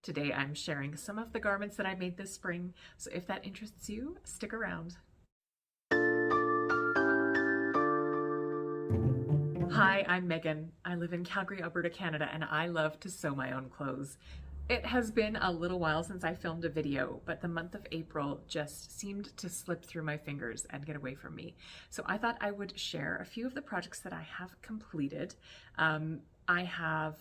Today I'm sharing some of the garments that I made this spring, so if that interests you, stick around. Hi, I'm Megan. I live in Calgary, Alberta, Canada, and I love to sew my own clothes. It has been a little while since I filmed a video, but the month of April just seemed to slip through my fingers and get away from me. So I thought I would share a few of the projects that I have completed. I have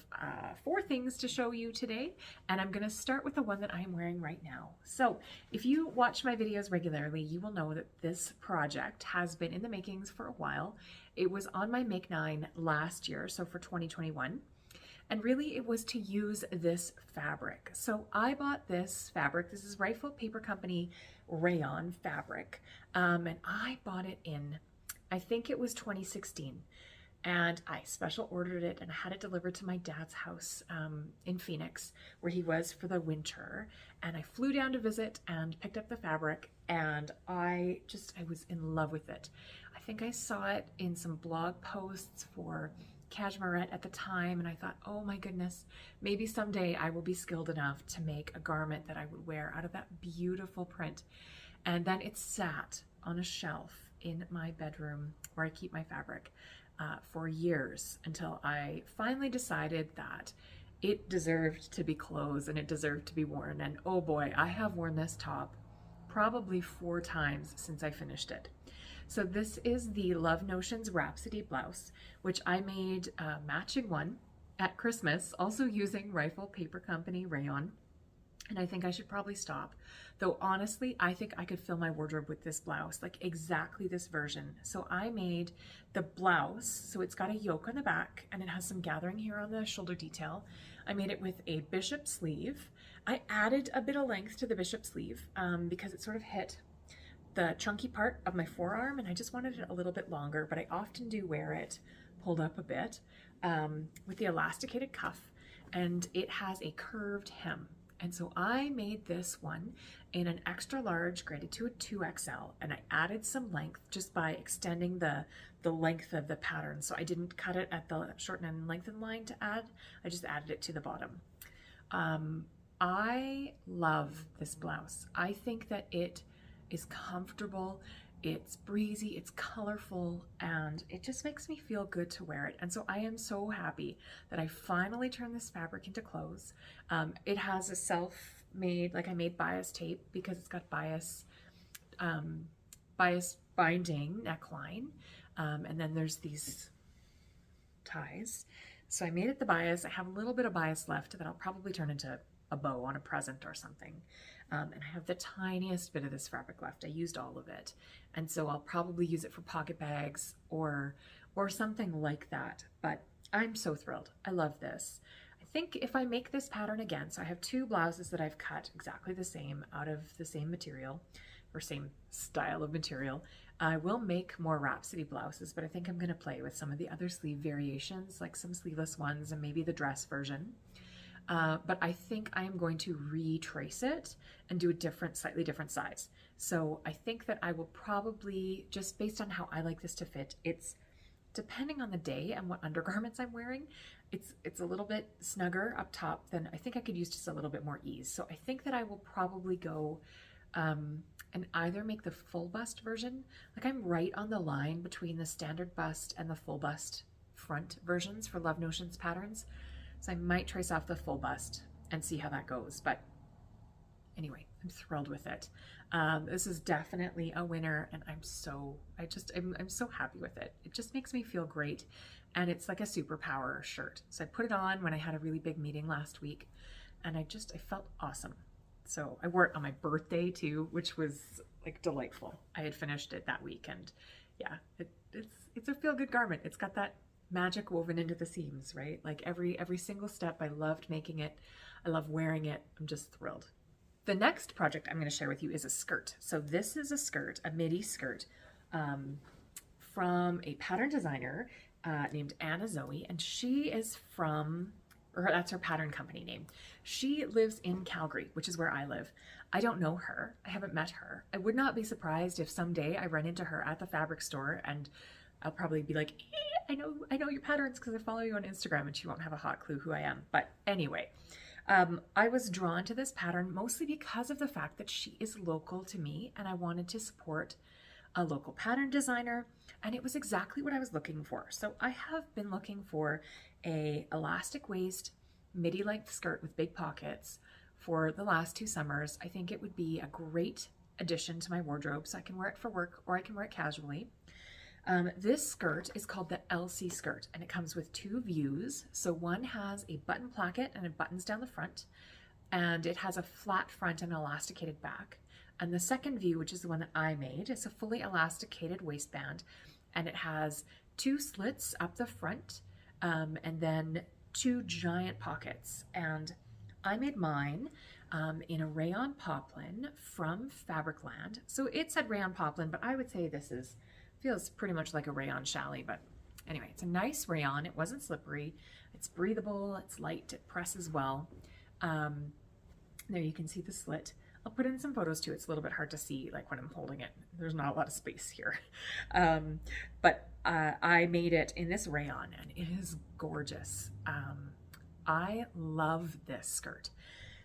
4 things to show you today, and I'm going to start with the one that I'm wearing right now. So if you watch my videos regularly, you will know that this project has been in the makings for a while. It was on my Make 9 last year, so for 2021. And really it was to use this fabric. So I bought this fabric. This is Rifle Paper Company rayon fabric. And I bought it in, I think it was 2016. And I special ordered it and I had it delivered to my dad's house in Phoenix, where he was for the winter. And I flew down to visit and picked up the fabric, and I was in love with it. I think I saw it in some blog posts for Cashmerette at the time, and I thought, oh my goodness, maybe someday I will be skilled enough to make a garment that I would wear out of that beautiful print. And then it sat on a shelf in my bedroom where I keep my fabric for years, until I finally decided that it deserved to be clothes and it deserved to be worn. And oh boy, I have worn this top probably 4 times since I finished it. So this is the Love Notions Rhapsody blouse, which I made a matching one at Christmas, also using Rifle Paper Company rayon. And I think I should probably stop. Though honestly, I think I could fill my wardrobe with this blouse, like exactly this version. So I made the blouse, so it's got a yoke on the back and it has some gathering here on the shoulder detail. I made it with a bishop sleeve. I added a bit of length to the bishop sleeve because it sort of hit the chunky part of my forearm, and I just wanted it a little bit longer, but I often do wear it pulled up a bit with the elasticated cuff, and it has a curved hem. And so I made this one in an extra large graded to a 2XL, and I added some length just by extending the length of the pattern. So I didn't cut it at the shorten and lengthen line to add, I just added it to the bottom. I love this blouse. I think that it is comfortable, it's breezy, it's colorful, and it just makes me feel good to wear it. And so I am so happy that I finally turned this fabric into clothes. It has a self-made, like I made bias tape because it's got bias binding neckline, and then there's these ties. So I made it the bias. I have a little bit of bias left that I'll probably turn into a bow on a present or something. And I have the tiniest bit of this fabric left. I used all of it. And so I'll probably use it for pocket bags or something like that. But I'm so thrilled. I love this. I think if I make this pattern again, so I have 2 blouses that I've cut exactly the same out of the same material or same style of material. I will make more Rhapsody blouses, but I think I'm going to play with some of the other sleeve variations, like some sleeveless ones and maybe the dress version. But I think I am going to retrace it and do a slightly different size. So I think that I will probably, just based on how I like this to fit, it's depending on the day and what undergarments I'm wearing, it's a little bit snugger up top than I think I could use just a little bit more ease. So I think that I will probably go and either make the full bust version, like I'm right on the line between the standard bust and the full bust front versions for Love Notions patterns. So I might trace off the full bust and see how that goes. But anyway, I'm thrilled with it. This is definitely a winner, and I'm so happy with it. It just makes me feel great, and it's like a superpower shirt. So I put it on when I had a really big meeting last week, and I felt awesome. So I wore it on my birthday too, which was like delightful. I had finished it that week, and yeah, it's a feel-good garment. It's got that magic woven into the seams, right? Like every single step, I loved making it. I love wearing it. I'm just thrilled. The next project I'm going to share with you is a skirt. So this is a skirt, a midi skirt, from a pattern designer named Anna Zoe, and she is from, or that's her pattern company name. She lives in Calgary, which is where I live. I don't know her. I haven't met her. I would not be surprised if someday I run into her at the fabric store, and I'll probably be like, I know your patterns because I follow you on Instagram, and she won't have a hot clue who I am. But anyway, I was drawn to this pattern mostly because of the fact that she is local to me and I wanted to support a local pattern designer, and it was exactly what I was looking for. So I have been looking for a elastic waist, midi length skirt with big pockets for the last 2 summers. I think it would be a great addition to my wardrobe, so I can wear it for work or I can wear it casually. This skirt is called the LC skirt, and it comes with 2 views. So one has a button placket and it buttons down the front, and it has a flat front and elasticated back. And the second view, which is the one that I made, is a fully elasticated waistband, and it has 2 slits up the front, and then 2 giant pockets. And I made mine in a rayon poplin from Fabricland. So it said rayon poplin, but I would say feels pretty much like a rayon challis. But anyway, it's a nice rayon. It wasn't slippery. It's breathable. It's light. It presses well. There you can see the slit. I'll put in some photos too. It's a little bit hard to see, like when I'm holding it. There's not a lot of space here. But I made it in this rayon, and it is gorgeous. I love this skirt.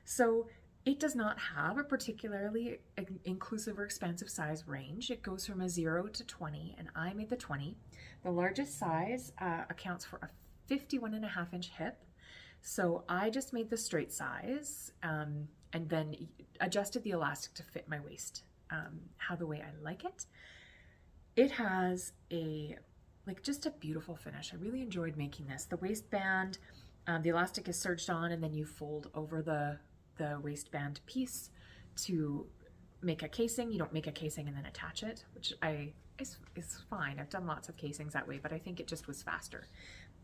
So it does not have a particularly inclusive or expansive size range. It goes from a 0 to 20, and I made the 20. The largest size accounts for a 51.5-inch hip. So I just made the straight size, and then adjusted the elastic to fit my waist, how the way I like it. It has just a beautiful finish. I really enjoyed making this. The waistband, the elastic is serged on, and then you fold over the waistband piece to make a casing. You don't make a casing and then attach it, which is fine. I've done lots of casings that way, but I think it just was faster.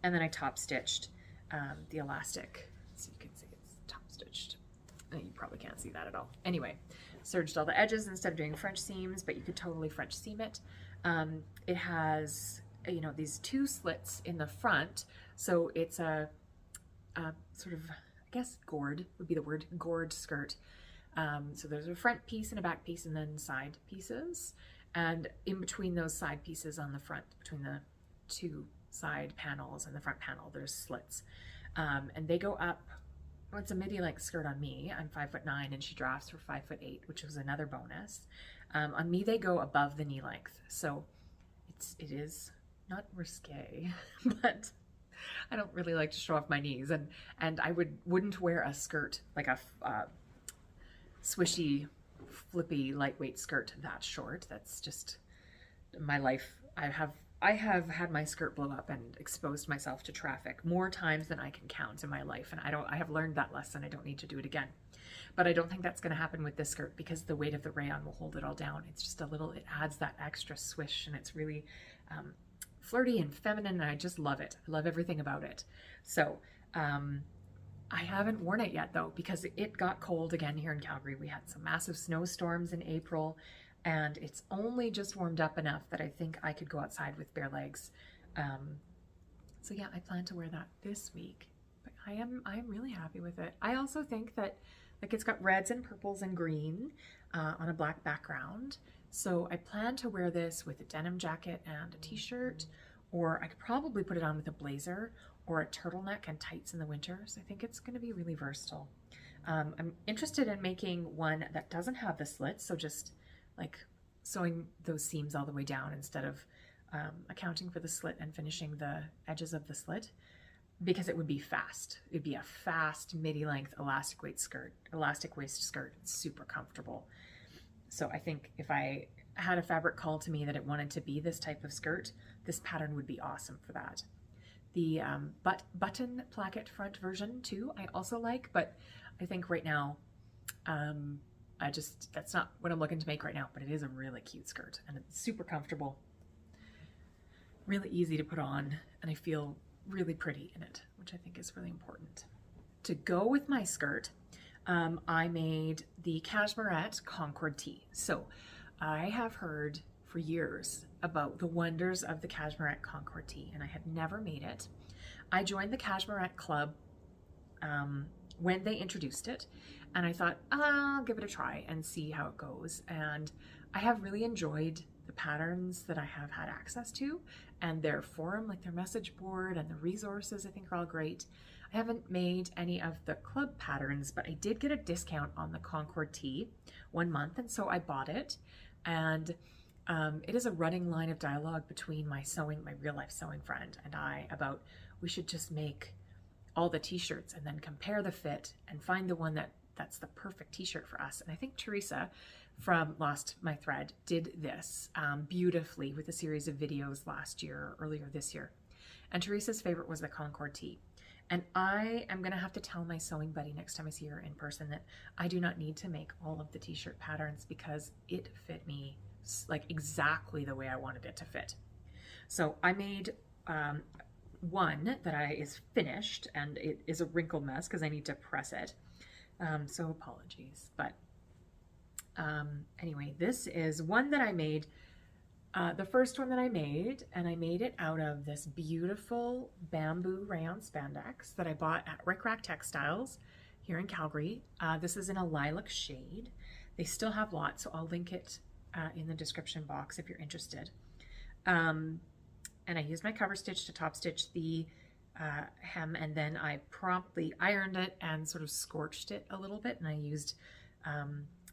And then I top stitched the elastic, so you can see it's top stitched. You probably can't see that at all. Anyway, serged all the edges instead of doing French seams, but you could totally French seam it. It has, these 2 slits in the front, so it's a sort of, I guess gored would be the word, gored skirt. So there's a front piece and a back piece and then side pieces. And in between those side pieces on the front, between the 2 side panels and the front panel, there's slits. And they go up. Well, it's a midi length skirt on me. I'm 5'9", and she drafts for 5'8", which was another bonus. On me, they go above the knee length. So it is not risque, but I don't really like to show off my knees, and I wouldn't wear a skirt, like a swishy, flippy, lightweight skirt that short. That's just my life. I have had my skirt blow up and exposed myself to traffic more times than I can count in my life, and I have learned that lesson. I don't need to do it again. But I don't think that's going to happen with this skirt because the weight of the rayon will hold it all down. It's just it adds that extra swish, and it's really flirty and feminine, and I just love it. I love everything about it. So I haven't worn it yet though, because it got cold again here in Calgary. We had some massive snowstorms in April, and it's only just warmed up enough that I think I could go outside with bare legs. So yeah, I plan to wear that this week, but I am really happy with it. I also think that it's got reds and purples and green on a black background. So I plan to wear this with a denim jacket and a t-shirt, or I could probably put it on with a blazer or a turtleneck and tights in the winter. So I think it's going to be really versatile. I'm interested in making one that doesn't have the slits, so just like sewing those seams all the way down instead of accounting for the slit and finishing the edges of the slit, because it would be fast. It'd be a fast midi length elastic waist skirt, super comfortable. So I think if I had a fabric call to me that it wanted to be this type of skirt, this pattern would be awesome for that. The button placket front version too, I also like, but I think right now, that's not what I'm looking to make right now, but it is a really cute skirt, and it's super comfortable, really easy to put on, and I feel really pretty in it, which I think is really important. To go with my skirt, I made the Cashmerette Concord Tee. So I have heard for years about the wonders of the Cashmerette Concord Tee, and I had never made it. I joined the Cashmerette Club when they introduced it, and I thought, I'll give it a try and see how it goes. And I have really enjoyed the patterns that I have had access to, and their forum, like their message board and the resources, I think are all great. I haven't made any of the club patterns, but I did get a discount on the Concord Tee 1 month, and so I bought it. And it is a running line of dialogue between my real life sewing friend and I about we should just make all the t-shirts and then compare the fit and find the one that's the perfect t-shirt for us. And I think Teresa from Lost My Thread did this beautifully with a series of videos earlier this year. And Teresa's favorite was the Concord Tee. And I am going to have to tell my sewing buddy next time I see her in person that I do not need to make all of the t-shirt patterns because it fit me like exactly the way I wanted it to fit. So I made one that is finished, and it is a wrinkled mess because I need to press it. So apologies, but anyway, this is one that I made, the first one that I made, and I made it out of this beautiful bamboo rayon spandex that I bought at Rick Rack Textiles here in Calgary. This is in a lilac shade. They still have lots, so I'll link it in the description box if you're interested. And I used my cover stitch to top stitch the hem, and then I promptly ironed it and sort of scorched it a little bit, and I used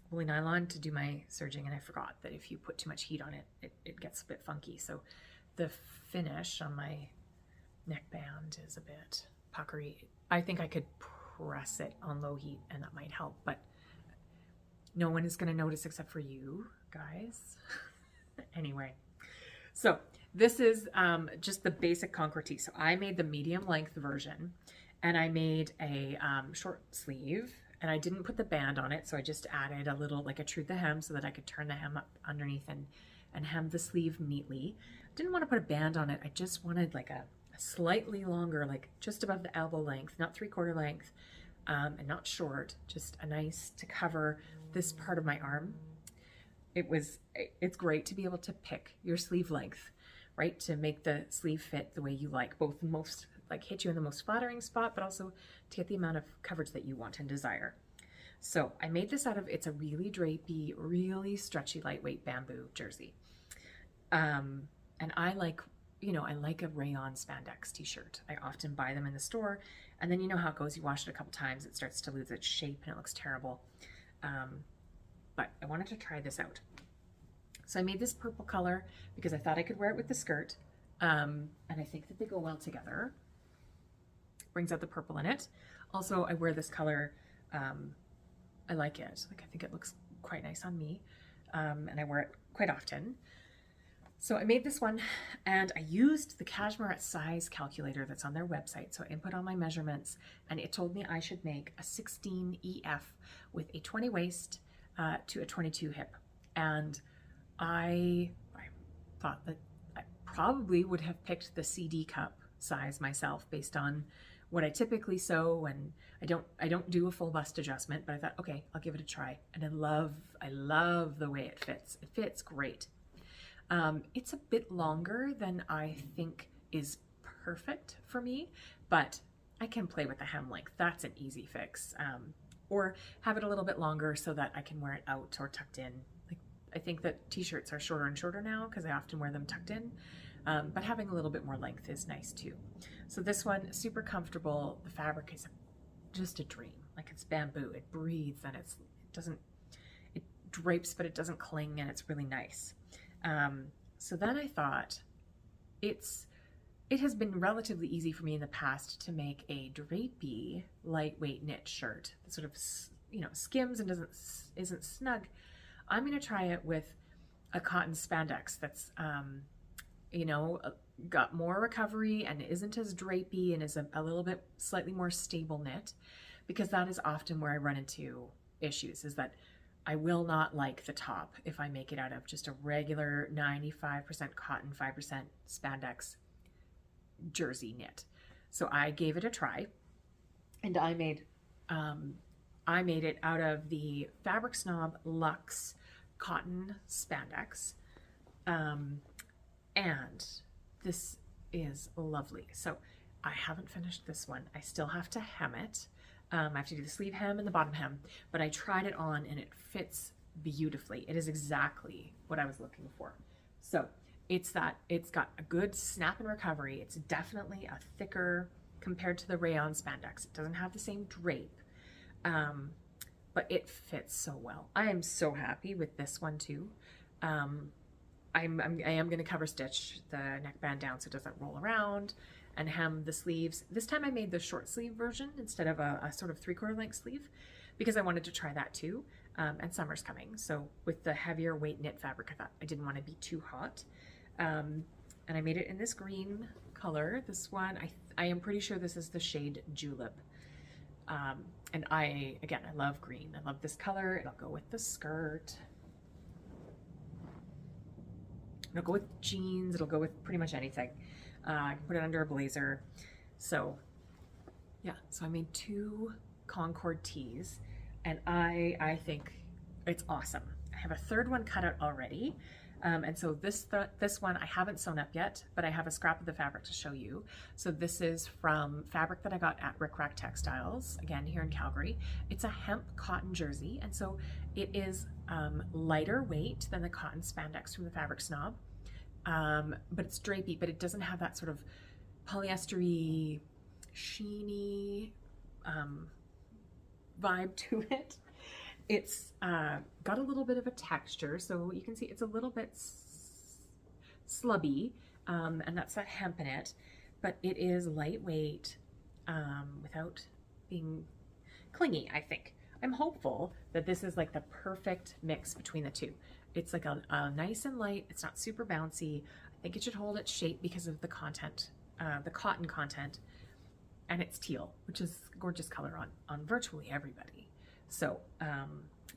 woolly nylon to do my serging, and I forgot that if you put too much heat on it, it gets a bit funky. So the finish on my neckband is a bit puckery. I think I could press it on low heat and that might help, but no one is going to notice except for you guys. Anyway, so this is just the basic Concord Tee. So I made the medium length version, and I made a short sleeve, and I didn't put the band on it. So I just added a little, like I trued the hem so that I could turn the hem up underneath and hem the sleeve neatly. Didn't want to put a band on it. I just wanted like a slightly longer, like just above the elbow length, not 3/4 length, and not short, just a nice to cover this part of my arm. It's great to be able to pick your sleeve length, right? To make the sleeve fit the way you like, both most, like hit you in the most flattering spot, but also to get the amount of coverage that you want and desire. So I made this out of, it's a really drapey, really stretchy, lightweight bamboo jersey. And I like, I like a rayon spandex t-shirt. I often buy them in the store, and then you know how it goes. You wash it a couple times, it starts to lose its shape and it looks terrible. But I wanted to try this out. So I made this purple color because I thought I could wear it with the skirt. And I think that they go well together. Brings out the purple in it. Also, I wear this color, I like it. Like, I think it looks quite nice on me. And I wear it quite often. So I made this one, and I used the Cashmerette size calculator that's on their website. So I input all my measurements, and it told me I should make a 16 EF with a 20 waist to a 22 hip. And I thought that I probably would have picked the CD cup size myself based on what I typically sew, and I don't do a full bust adjustment, but I thought, okay, I'll give it a try. And I love the way it fits. It fits great. It's a bit longer than I think is perfect for me, but I can play with the hem length. That's an easy fix. Or have it a little bit longer so that I can wear it out or tucked in. Like, I think that t-shirts are shorter and shorter now because I often wear them tucked in, but having a little bit more length is nice too. So this one, super comfortable. The fabric is just a dream. Like, it's bamboo, it breathes, and it drapes, but it doesn't cling, and it's really nice. So then I thought, it has been relatively easy for me in the past to make a drapey, lightweight knit shirt that sort of, skims and isn't snug. I'm going to try it with a cotton spandex that's, got more recovery and isn't as drapey and is a little bit slightly more stable knit, because that is often where I run into issues, is that I will not like the top if I make it out of just a regular 95% cotton, 5% spandex jersey knit. So I gave it a try, and I made it out of the Fabric Snob Luxe cotton spandex, and this is lovely. So I haven't finished this one. I still have to hem it. I have to do the sleeve hem and the bottom hem, but I tried it on and it fits beautifully. It is exactly what I was looking for. So it's got a good snap and recovery. It's definitely a thicker compared to the rayon spandex. It doesn't have the same drape, but it fits so well. I am so happy with this one too. I am going to cover stitch the neckband down so it doesn't roll around, and hem the sleeves. This time I made the short sleeve version instead of a sort of 3/4 length sleeve because I wanted to try that too. And summer's coming, so with the heavier weight knit fabric, I thought I didn't want to be too hot. And I made it in this green color. This one, I am pretty sure this is the shade Julep. And I love green. I love this color. It'll go with the skirt. It'll go with jeans. It'll go with pretty much anything. I can put it under a blazer. So yeah, so I made 2 Concord tees, and I think it's awesome. I have a 3rd one cut out already. And so this one I haven't sewn up yet, but I have a scrap of the fabric to show you. So this is from fabric that I got at Rick Rack Textiles, again here in Calgary. It's a hemp cotton jersey, and so it is lighter weight than the cotton spandex from the Fabric Snob, but it's drapey, but it doesn't have that sort of polyester-y, sheeny vibe to it. It's got a little bit of a texture, so you can see it's a little bit slubby, and that's that hemp in it, but it is lightweight without being clingy, I think. I'm hopeful that this is like the perfect mix between the two. It's like a nice and light, it's not super bouncy. I think it should hold its shape because of the content, the cotton content, and it's teal, which is a gorgeous color on virtually everybody. So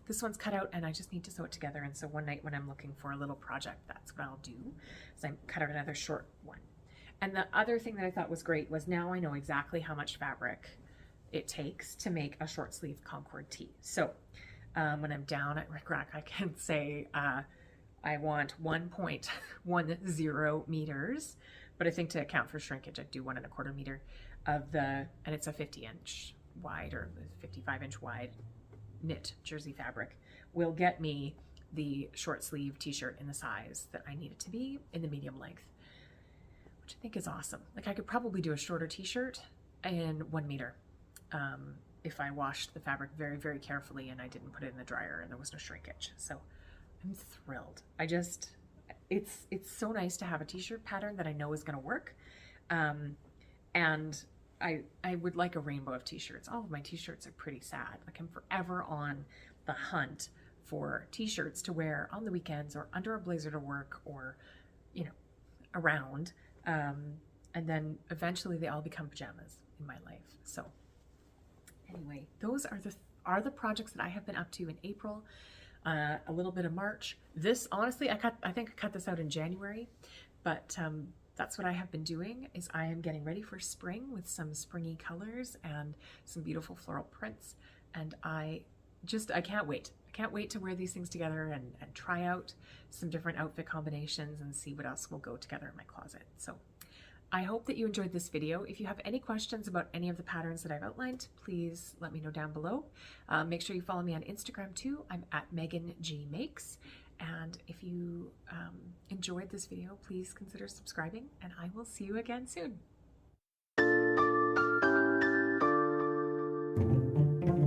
this one's cut out and I just need to sew it together. And so one night when I'm looking for a little project, that's what I'll do. So I cut out another short one. And the other thing that I thought was great was now I know exactly how much fabric it takes to make a short sleeve Concord tee. So when I'm down at Rick Rack, I can say I want 1.10 meters, but I think to account for shrinkage, I'd do 1 1/4 meter of the, and it's a 50-inch wide or 55-inch wide knit jersey fabric, will get me the short sleeve t-shirt in the size that I need it to be in the medium length, which I think is awesome. Like I could probably do a shorter t-shirt in 1 meter if I washed the fabric very, very carefully and I didn't put it in the dryer and there was no shrinkage. So I'm thrilled. It's so nice to have a t-shirt pattern that I know is going to work. And I would like a rainbow of t-shirts. All of my t-shirts are pretty sad. Like I'm forever on the hunt for t-shirts to wear on the weekends or under a blazer to work or, you know, around. And then eventually they all become pajamas in my life. So anyway, those are the projects that I have been up to in April, a little bit of March. This, honestly, I think I cut this out in January, but that's what I have been doing, is I am getting ready for spring with some springy colors and some beautiful floral prints. And I can't wait. I can't wait to wear these things together and try out some different outfit combinations and see what else will go together in my closet. So I hope that you enjoyed this video. If you have any questions about any of the patterns that I've outlined, please let me know down below. Make sure you follow me on Instagram too. I'm at Megan G Makes. And if you enjoyed this video, please consider subscribing, and I will see you again soon.